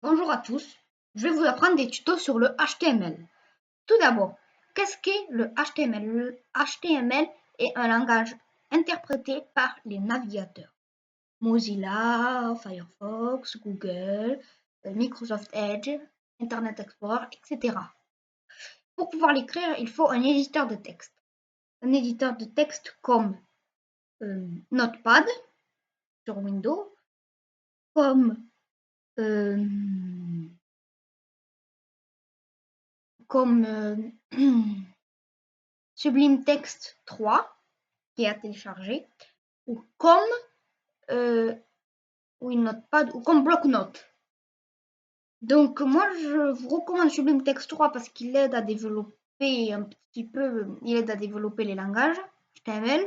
Bonjour à tous, je vais vous apprendre des tutos sur le HTML. Tout d'abord, qu'est-ce qu'est le HTML? Le HTML est un langage interprété par les navigateurs. Mozilla, Firefox, Google, Microsoft Edge, Internet Explorer, etc. Pour pouvoir l'écrire, il faut un éditeur de texte. Un éditeur de texte comme Notepad sur Windows, comme Sublime Text 3 qui est à télécharger, ou comme Notepad ou comme Bloc-Notes. Donc moi je vous recommande Sublime Text 3 parce qu'il aide à développer un petit peu, il aide à développer les langages HTML.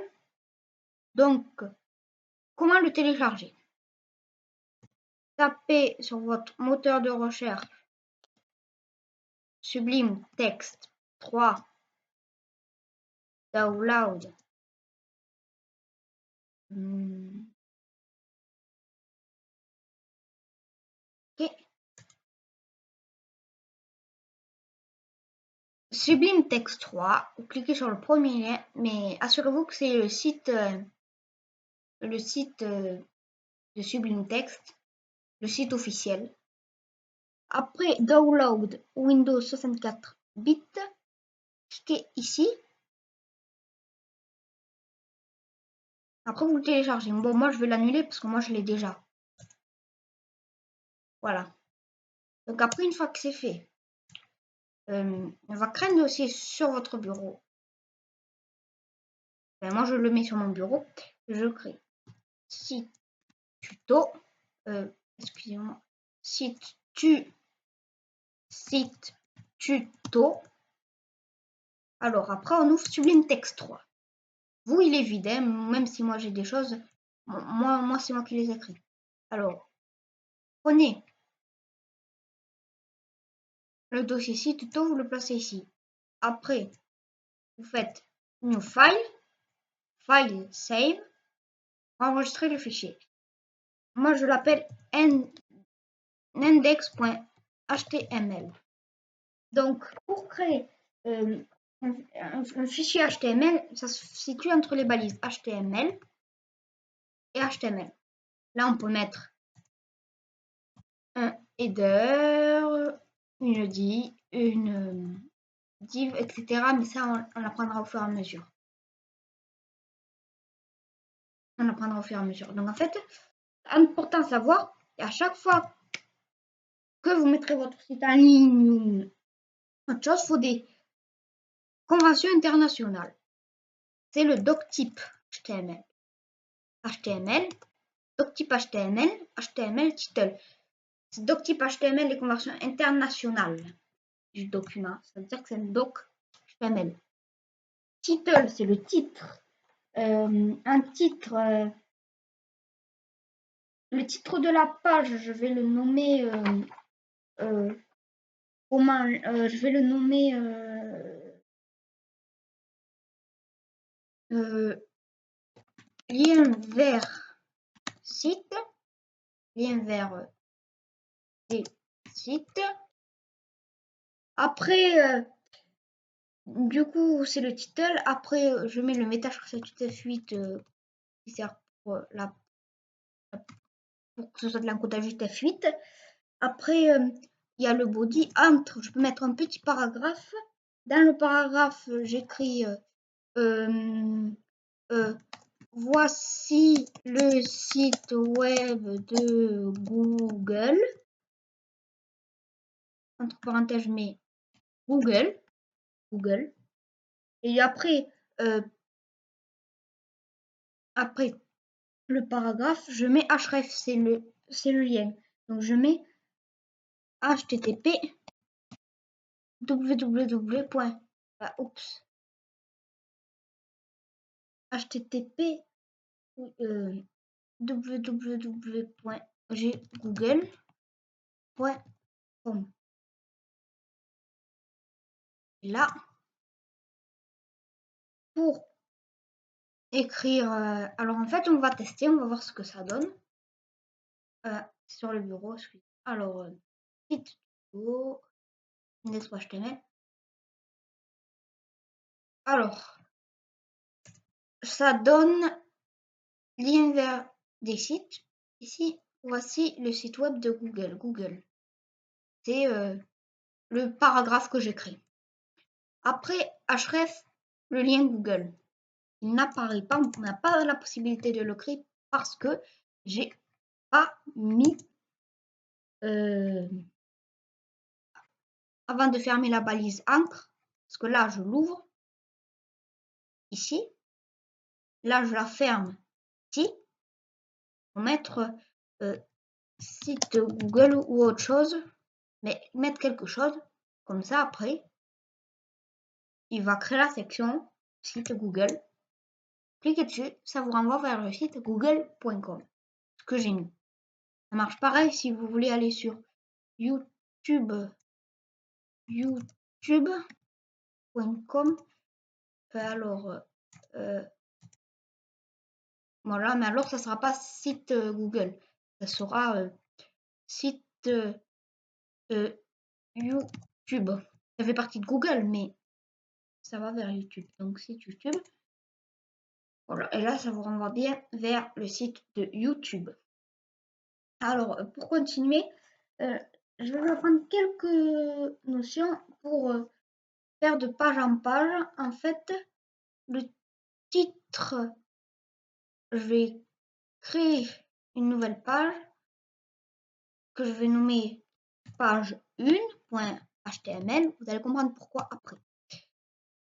Donc comment le télécharger? Tapez sur votre moteur de recherche Sublime Text 3 download. Ok. Sublime Text 3, vous cliquez sur le premier lien, mais assurez-vous que c'est le site de Sublime Text, le site officiel. Après Download Windows 64 bits, cliquez ici. Après vous le téléchargez. Bon, moi je vais l'annuler parce que moi je l'ai déjà. Voilà. Donc après, une fois que c'est fait, on va créer un dossier sur votre bureau. Moi je le mets sur mon bureau. Je crée site tuto. Excusez-moi. Site tuto. Alors après on ouvre Sublime Text 3. Vous il est vide, hein, même si moi j'ai des choses. Moi c'est moi qui les écris. Alors prenez le dossier site tuto, vous le placez ici. Après vous faites New File, File Save, enregistrer le fichier. Moi je l'appelle index.html. Donc pour créer un fichier HTML, ça se situe entre les balises HTML et HTML. Là, on peut mettre un header, une div, etc. Mais ça, on apprendra au fur et à mesure. On apprendra au fur et à mesure. Donc en fait, important à savoir, à chaque fois que vous mettrez votre site en ligne ou autre chose, il faut des conventions internationales. C'est le doctype HTML. Doctype HTML, HTML title. C'est doctype HTML, les conversions internationales du document. Ça veut dire que c'est un doc HTML. Title, c'est le titre. Un titre. Le titre de la page, je vais le nommer. Je vais le nommer. Lien vers site. Lien vers des sites. Après, du coup, c'est le title. Après, je mets le MetaScript 8 qui sert pour que ce soit de l'encodage F8. Après, il y a le body. Entre, je peux mettre un petit paragraphe. Dans le paragraphe, j'écris voici le site web de Google. Entre parenthèses, je mets Google. Et après le paragraphe, je mets href, c'est le lien. Donc je mets http http www.google.com. Là, pour écrire, alors en fait, on va tester, on va voir ce que ça donne sur le bureau. Alors, site tuto, index.html. Alors, ça donne lien vers des sites. Ici, voici le site web de Google. C'est le paragraphe que j'écris. Après href, le lien Google. Il n'apparaît pas, on n'a pas la possibilité de le créer parce que j'ai pas mis avant de fermer la balise encre, parce que là je l'ouvre ici, là je la ferme ici pour mettre site Google ou autre chose, mais mettre quelque chose comme ça. Après il va créer la section site Google, cliquez dessus, ça vous renvoie vers le site google.com, ce que j'ai mis. Ça marche pareil si vous voulez aller sur youtube.com. Alors voilà, mais alors ça sera pas site Google, ça sera site YouTube. Ça fait partie de Google, mais ça va vers YouTube. Donc site YouTube. Voilà, et là ça vous renvoie bien vers le site de YouTube. Alors pour continuer, je vais apprendre quelques notions pour faire de page en page. En fait, le titre, je vais créer une nouvelle page que je vais nommer page 1.html. Vous allez comprendre pourquoi après.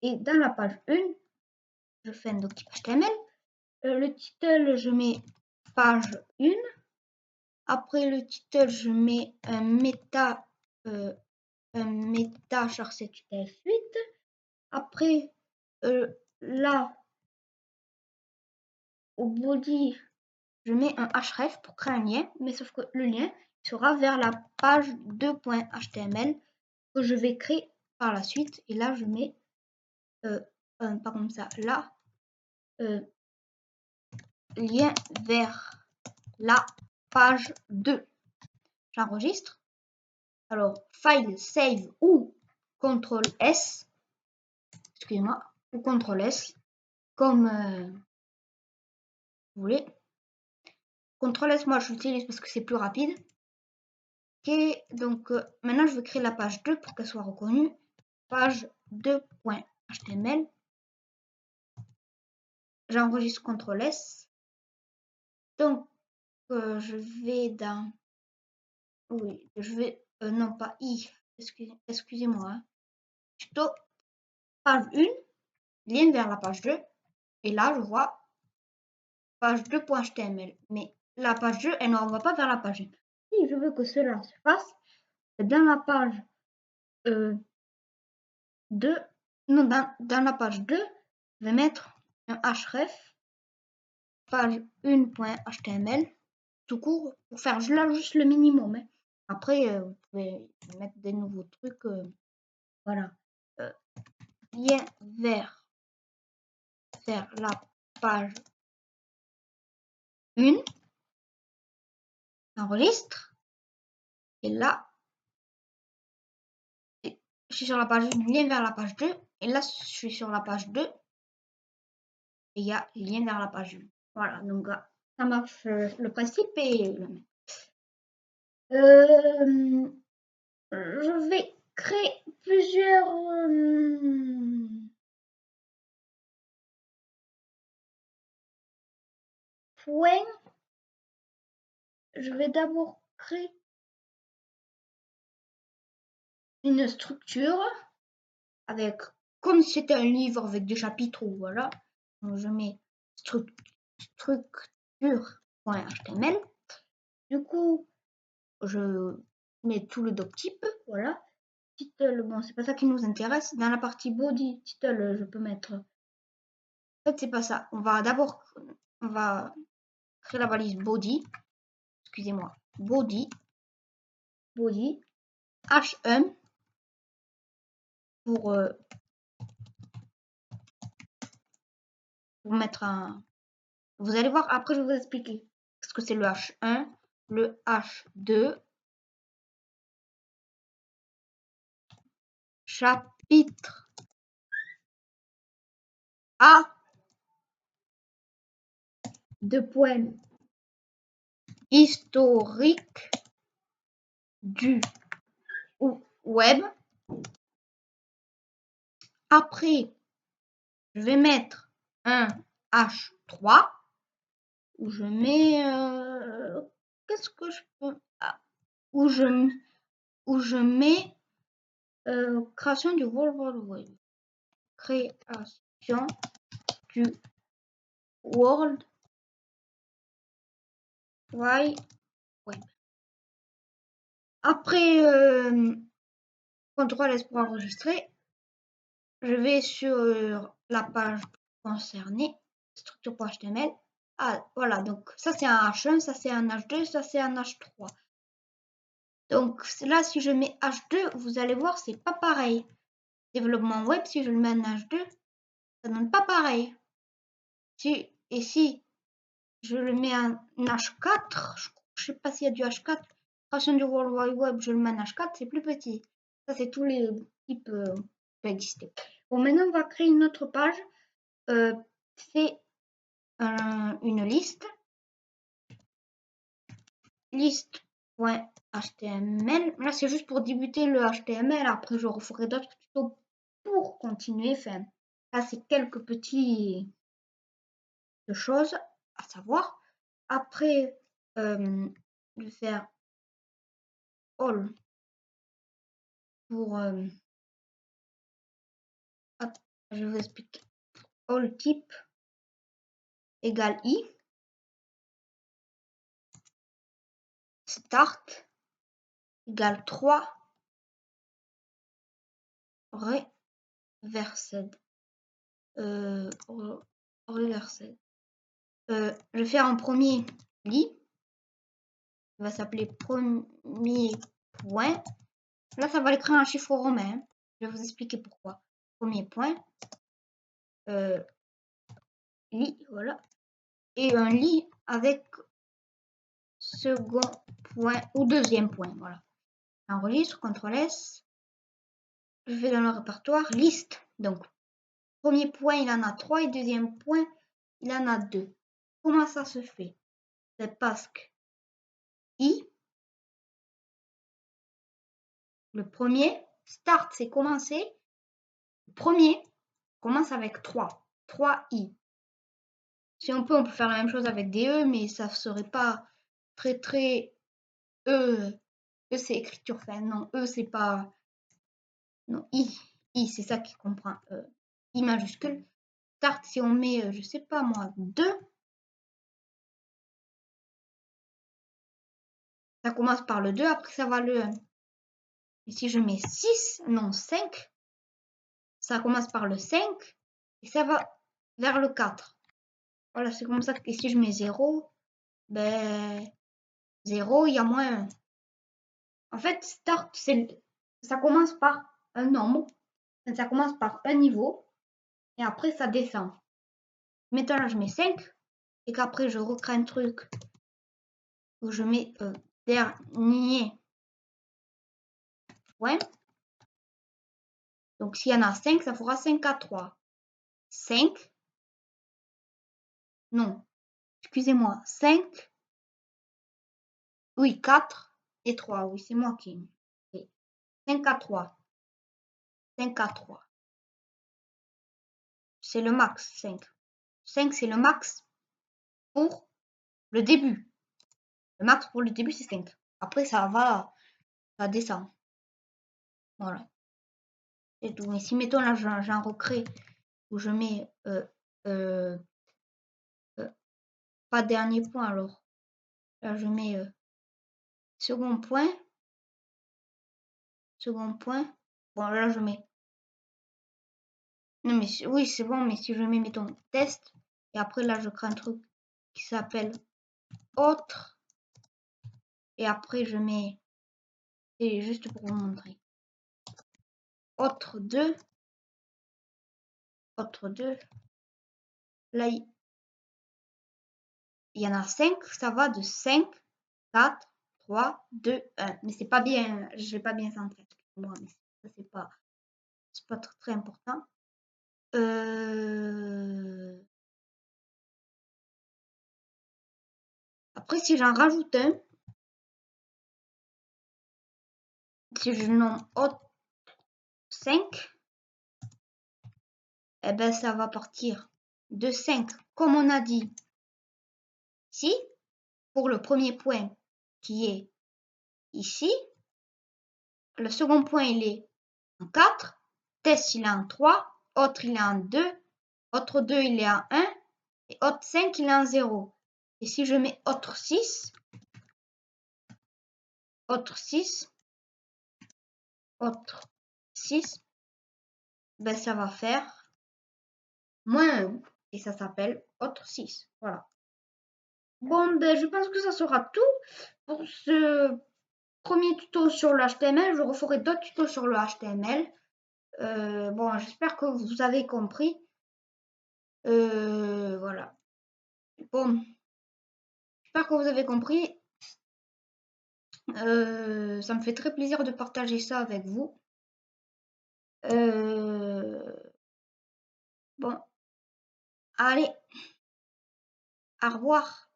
Et dans la page 1, je fais un doctype HTML. Le title, je mets page 1. Après le title, je mets un méta charset F8. Après, là, au body, je mets un href pour créer un lien, mais sauf que le lien sera vers la page 2.html que je vais créer par la suite. Et là, je mets, pas comme ça, là, lien vers la page 2. J'enregistre. Alors, file, save ou CTRL S, excusez-moi, ou CTRL S, comme vous voulez. CTRL S, moi je l'utilise parce que c'est plus rapide. Ok, donc maintenant je vais créer la page 2 pour qu'elle soit reconnue. Page 2.html. J'enregistre CTRL S. Donc, je vais dans. Oui, je vais. Non, pas I. Excusez-moi. Hein. Tuto. Page 1. Lien vers la page 2. Et là, je vois page 2.html. Mais la page 2, elle ne renvoie pas vers la page 1. Si je veux que cela se fasse, dans la page 2, non, dans la page 2, je vais mettre un href, page 1.html, tout court, pour faire juste le minimum. Hein. Après, vous pouvez mettre des nouveaux trucs. Voilà. Lien vers la page 1. Enregistre. Et là, je suis sur la page 1, lien vers la page 2. Et là, je suis sur la page 2. Et il y a lien vers la page 1. Voilà, donc ça marche. Le principe est le même. Je vais créer plusieurs points. Je vais d'abord créer une structure avec, comme si c'était un livre avec des chapitres, voilà. Donc je mets structure.html. Du coup, je mets tout le doctype, voilà. Title, bon, c'est pas ça qui nous intéresse. Dans la partie body, title, je peux mettre. En fait, c'est pas ça. On va créer la balise body. Excusez-moi. Body H1 pour mettre un. Vous allez voir, après je vais vous expliquer ce que c'est le H1, le H2 chapitre A, historique du web. Après, je vais mettre un H3 où je mets qu'est-ce que je peux où je mets création du World Wide Web. Création du World Wide Web. Après CTRL S pour enregistrer, je vais sur la page concernée, structure.html. Ah, voilà, donc ça c'est un H1, ça c'est un H2, ça c'est un H3. Donc là, si je mets H2, vous allez voir, c'est pas pareil. Développement web, si je le mets en H2, ça donne pas pareil. Et si je le mets en H4, je sais pas s'il y a du H4, création du World Wide Web, je le mets en H4, c'est plus petit. Ça, c'est tous les types qui peuvent exister. Bon, maintenant, on va créer une autre page. C'est une liste. Liste.html. Là, c'est juste pour débuter le HTML. Après, je referai d'autres tutos pour continuer. Enfin, là, c'est quelques petites choses à savoir. Après, je vais faire all pour je vous explique. All type égale i. Start égale 3 reversed. Reversed. Je vais faire un premier lit. Il va s'appeler premier point. Là, ça va écrire un chiffre romain. Je vais vous expliquer pourquoi. Premier point. Lit, voilà. Et un lit avec second point ou deuxième point, voilà. J'enregistre, CTRL S. Je vais dans le répertoire, liste. Donc, premier point, il en a 3 et deuxième point, il en a 2. Comment ça se fait? C'est parce que i, le premier, start, c'est commencer. Le premier commence avec 3. 3i. Si on peut faire la même chose avec des e, mais ça ne serait pas très e. E, c'est écriture. Enfin, non, e, c'est pas. Non, i, c'est ça qui comprend i majuscule. Start, si on met, je sais pas moi, 2, ça commence par le 2, après ça va le 1. Et si je mets 6, non 5, ça commence par le 5 et ça va vers le 4. Voilà, c'est comme ça que si je mets 0, ben 0, il y a moins 1. En fait, start, ça commence par un nombre, ça commence par un niveau et après ça descend. Maintenant là, je mets 5 et qu'après je recrée un truc où je mets dernier point. Donc s'il y en a 5, ça fera 5 à 3. 5. Non, excusez-moi, 5. Oui, 4 et 3. Oui, c'est moi qui. 5 à 3. 5 à 3. C'est le max, 5. 5, c'est le max pour le début. Le max pour le début, c'est 5. Après, ça descend. Voilà. C'est tout. Mais si, mettons, là, j'en recrée où je mets pas dernier point, alors. Là, je mets second point. Second point. Bon, là, je mets. Non, mais oui, c'est bon, mais si je mets, mettons, test, et après, là, je crée un truc qui s'appelle autre, et après, je mets, c'est juste pour vous montrer, autre 2, là, il y en a 5, ça va de 5, 4, 3, 2, 1, mais c'est pas bien, je vais pas bien centrer, excusez-moi, mais ça, c'est pas, c'est pas très important. Après, si j'en rajoute un, si je nomme hot 5, eh ben ça va partir de 5, comme on a dit ici, pour le premier point qui est ici. Le second point, il est en 4. Test, il est en 3. Autre, il est en 2. Autre 2, il est en 1. Et autre 5, il est en 0. Et si je mets autre 6, autre 6, autre 6, ben ça va faire moins 1. Et ça s'appelle autre 6. Voilà. Bon, ben je pense que ça sera tout pour ce premier tuto sur le HTML. Je referai d'autres tutos sur le HTML. Bon, j'espère que vous avez compris. Voilà. Bon, j'espère que vous avez compris. Ça me fait très plaisir de partager ça avec vous. Bon, allez, au revoir.